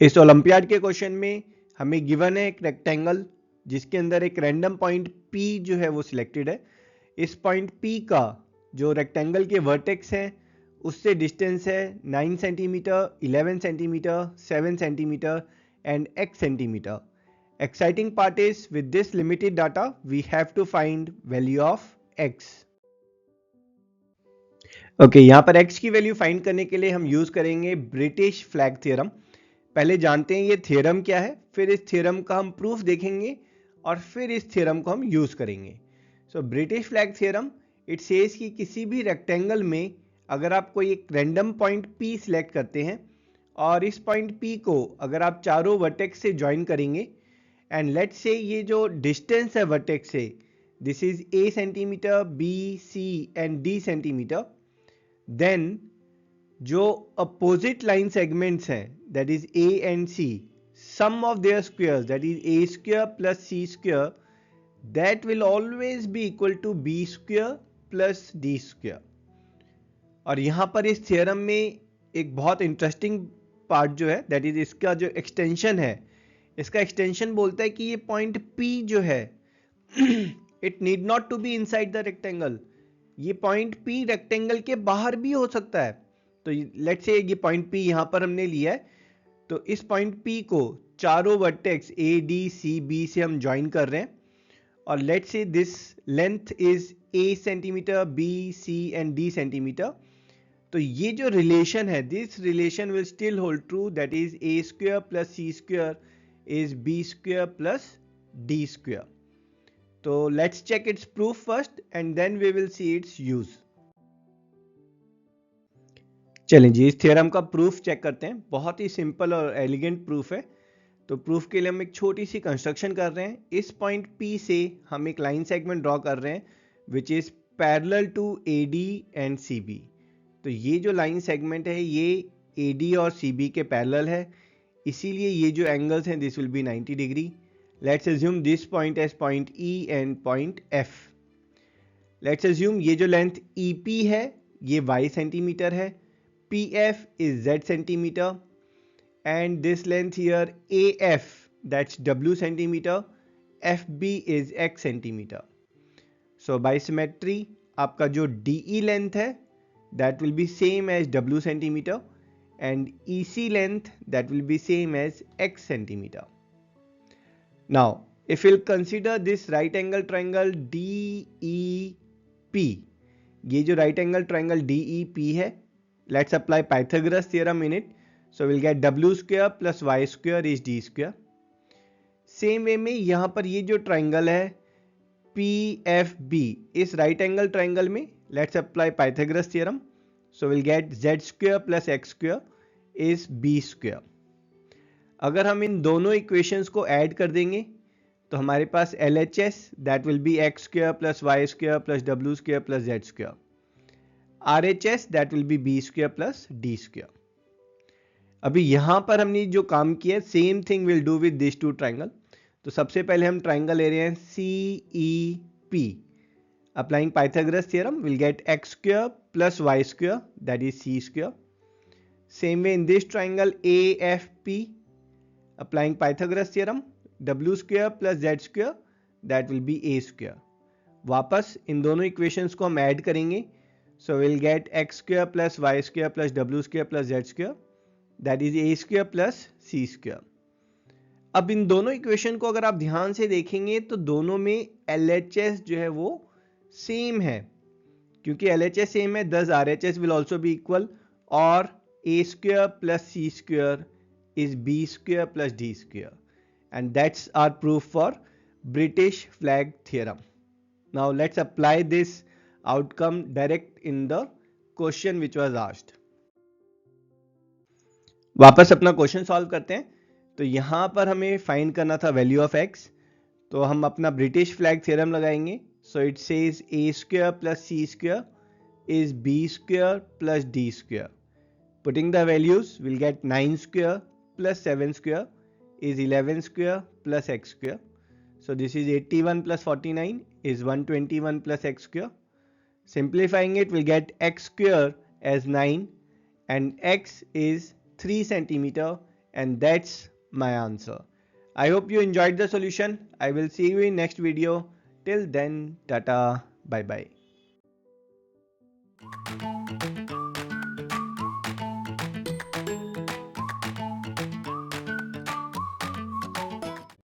इस ओलंपियाड के क्वेश्चन में हमें गिवन है एक रेक्टेंगल जिसके अंदर एक रैंडम पॉइंट P जो है वो सिलेक्टेड है। इस पॉइंट P का जो रेक्टेंगल के वर्टेक्स हैं उससे डिस्टेंस है 9 centimetre, 11 centimetre, 7 centimetre and x centimetre. Exciting part is with this limited data we have to find value of x। Okay, यहाँ पर x की वैल्यू फाइंड करने के लिए हम यूज करेंगे ब्रिटिश फ्लैग थ्योरम। पहले जानते हैं ये थ्योरम क्या है, फिर इस थ्योरम का हम प्रूफ देखेंगे और फिर इस थ्योरम को हम यूज करेंगे। So British flag theorem it says कि किसी भी रेक्टेंगल में अगर आप कोई एक रैंडम पॉइंट P सिलेक्ट करते हैं और इस पॉइंट P को अगर आप चारों वर्टेक्स से ज्वाइन करेंगे एंड लेट्स से ये जो डिस्टेंस है वर्टेक्स से this is A centimetre, B, C and D centimetre, then जो अपोजिट लाइन सेगमेंट्स हैं that is A and C, sum of their squares that is A square plus C square that will always be equal to B square plus D square। और यहां पर इस theorem में एक बहुत interesting part जो है दैट इज इसका जो एक्सटेंशन है, इसका एक्सटेंशन बोलता है कि ये पॉइंट P जो है it need not to be inside the rectangle, ये पॉइंट P रेक्टेंगल के बाहर भी हो सकता है। तो लेट्स से ये पॉइंट P यहां पर हमने लिया है, तो इस पॉइंट P को चारों vertex A, D, C, B से हम ज्वाइन कर रहे हैं और let's say this length is A centimetre, B, C and D centimetre. तो ये जो रिलेशन है this relation will still hold true that is A square plus C square is B square plus D square. तो let's check its proof first and then we will see its use. चलें जी, इस theorem का proof check करते हैं। बहुत ही simple और elegant proof है। तो प्रूफ के लिए हम एक छोटी सी कंस्ट्रक्शन कर रहे हैं। इस पॉइंट P से हम एक लाइन सेगमेंट ड्रॉ कर रहे हैं which is parallel to AD and CB। तो ये जो लाइन सेगमेंट है ये AD और CB के पैरेलल है, इसीलिए ये जो एंगल्स हैं this will be 90 degree. Let's assume this point as point E and point F। Let's assume ये जो लेंथ EP है ये Y सेंटीमीटर है, PF is Z centimeter and this length here AF that's W centimeter, FB is X centimeter. So by symmetry आपका जो DE length है that will be same as W centimeter and EC length that will be same as X centimeter. Now if we'll consider this right angle triangle DEP, ये जो right angle triangle DEP है, let's apply Pythagoras theorem in it. So we'll get W square plus Y square is D square. Same way में यहां पर ये जो triangle है PFB, इस राइट एंगल ट्राइंगल में let's apply Pythagoras theorem. So will get Z square plus X square is B square. अगर हम इन दोनों इक्वेशंस को ऐड कर देंगे तो हमारे पास LHS that will B X square plus Y square plus W square plus Z square, RHS that will be B square plus D square। अभी यहां पर हमने जो काम किया same thing will do with this two triangle. तो सबसे पहले हम ट्राइंगल ले रहे हैं CEP। Applying Pythagoras theorem will get X square plus Y square that is C square. Same way in this triangle AFP, applying Pythagoras theorem W square plus Z square that will be A square. वापस इन दोनों equations को हम add करेंगे। So we'll get X square plus Y square plus W square plus Z square that is A square plus C square। अब इन दोनों equation को अगर आप ध्यान से देखेंगे तो दोनों में LHS जो है वो सेम है, क्योंकि LHS सेम है thus RHS will also be equal और A square plus C square is B square plus D square and that's our proof for British flag theorem। Now let's apply this outcome direct in the question which was asked। वापस अपना question solve करते हैं। तो यहां पर हमें find करना था वैल्यू ऑफ x, तो हम अपना ब्रिटिश फ्लैग थ्योरम लगाएंगे। So it says A square plus C square is B square plus D square. Putting the values will get 9 square plus 7 square is 11 square plus x square. So this is 81 plus 49 is 121 plus x square। Simplifying it, we'll get x square as 9 and x is 3 centimeter and that's my answer. I hope you enjoyed the solution. I will see you in next video. Till then, tata, bye bye.